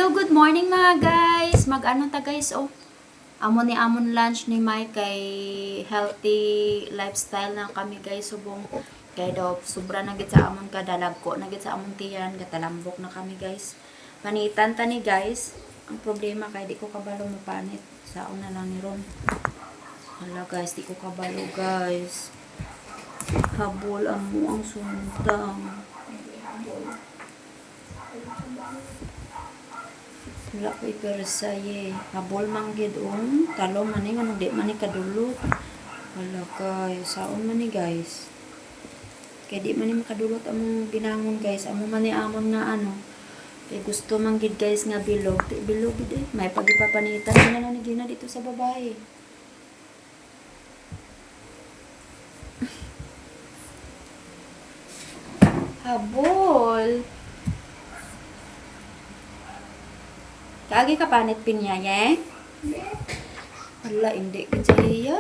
Hello, good morning mga guys. Mag-ano ta guys, oh. Amon lunch ni Mike kay healthy lifestyle na kami guys subong. Kay daw sobra na gid sa amon kadalag ko na gid sa amon tiyan, gatalambok na kami guys. Panitan ta ni guys. Ang problema kay di ko kabalo mapanit. Saon na lang ni Ron. Hala guys, di ko kabalo guys. Habol amo ang suntang. Wala ko iperesaye. Habol manggid talo man ni ngano di man ni kadulot. Wala kay saon man ni guys. Kay di man ni makadulot among binangon guys. Amo man ni amon nga ano. Kay gusto manggid guys nga bilog. Di bilog gid eh. May pagipapanitan na ni Gina dito sa babae. Habol. Kagi ka panit pinyaya eh? Wala, hindi ka siya.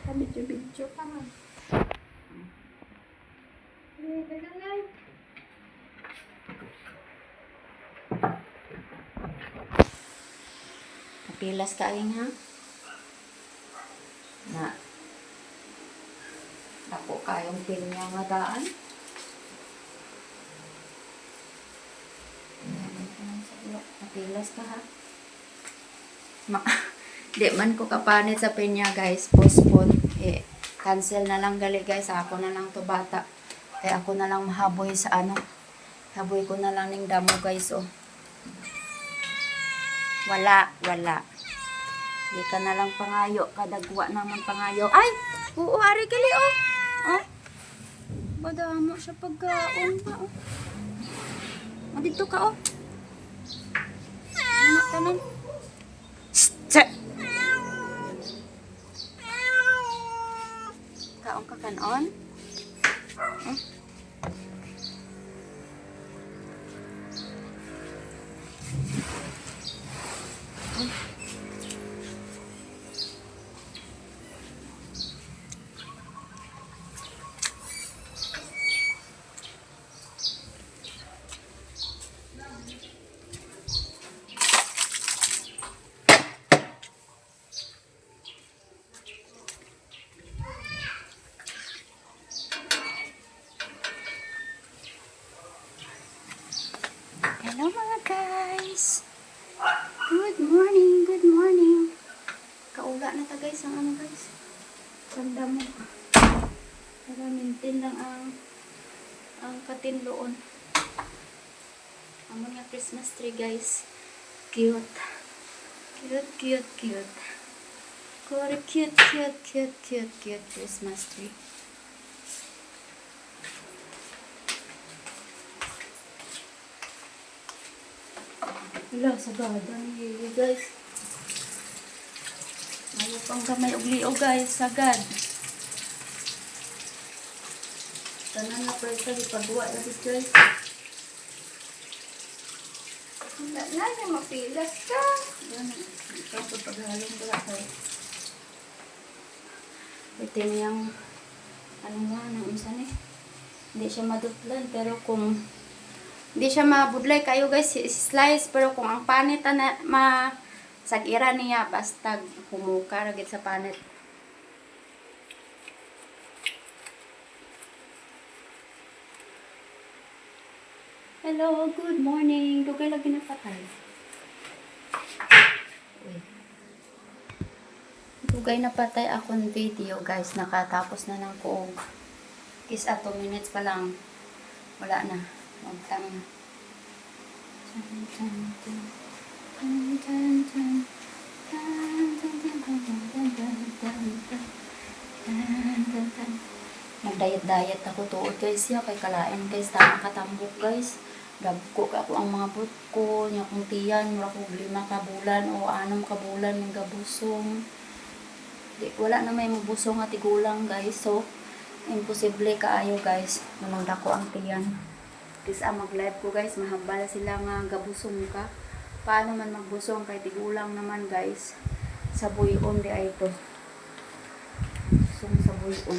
Kabidyo-bidyo ka man. Kapilas ka ayun ha? Na. Ako kayong pinya nga daan. Kapilas ka ha? Di man ko kapanit sa pinya guys. Postpone. Cancel na lang gali guys. Ako na lang to bata. Kaya ako na lang mahaboy sa ano. Haboy ko na lang ning damo guys oh. Wala. Di ka na lang pangayo. Kadagwa naman pangayo. Ay! Oo, ari gali oh. Oh. Badamo siya pagkaon pa oh. Dito ka oh. Anak tanan. Kaon ka kanon? Eh? Hello mga guys! Good morning! Kaula na ta guys ang ano guys. Sanda mo. Para maintain lang ang katinloon. Amo nga Christmas tree guys. Cute. Cute. Cute Christmas tree. Wala, sagada ni guys. Ayaw pang kamay ugliog guys, sagad. Tanan na presa di pagwa na di guys. Wala na, mapilas ka. Yan, ikaw po paghalong pala kayo. Ito niyang, ano nga, nang isa ni. Hindi siya madutlan, pero kung hindi siya mabudlay kayo guys, slice, pero kung ang panit na masagira niya, basta humuka ragit sa panit. Hello, good morning. Dugay lagi na patay. Dugay na patay akong video guys. Nakatapos na ng kuog. Is 2 minutes pa lang. Wala na. Magtang na. Nag-diet ako tuod guys ya. Kay kalain guys. Tama katambok guys. Dagko ako ang mga butt ko. Nya kong tiyan. Mura ko 5 kabulan o 6 kabulan yung gabusong. Wala na may mabusong at igulang guys. So, imposible kaayo guys. Namang dako ang tiyan. Kasi mag-live ko guys, mahambal sila nga gabusong ka. Paano man magbusong kay tigulang naman guys. Sa buyon di ay ito. Busong sa buyon.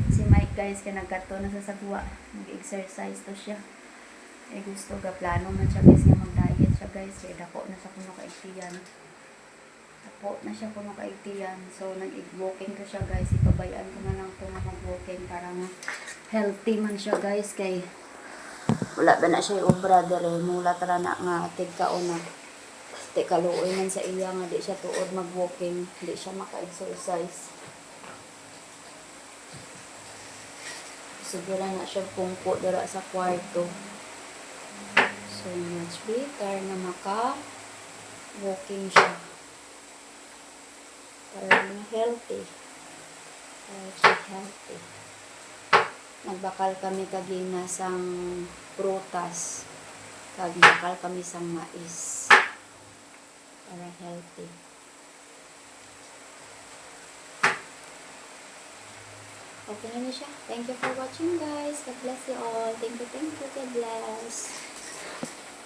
Si Mike guys, kaya nagkato na sa sagwa. Nag-exercise to siya. gusto ga plano man siya guys nga mag-diet siya guys. Kaya dako na sa kuno kaigtiyan. Dako na siya kuno kaigtiyan. So nag-walking ko siya guys. Ipabayaan ko na lang ito nga mag-walking para nga healthy man siya guys. Kay wala ba na siya yung brother eh. Mula tara na nga tigkaon na. Kaluoy man sa iya nga di siya tuod mag-walking. Di siya maka-exercise. Siguro na siya pungko dira sa kwarto. So much better na maka-walking siya. Para na healthy. Para siya healthy. Nagbakal kami kagina sang prutas. Nagbakal kami sang mais. Para healthy. Okay na siya. Thank you for watching guys. God bless you all. Thank you. God bless.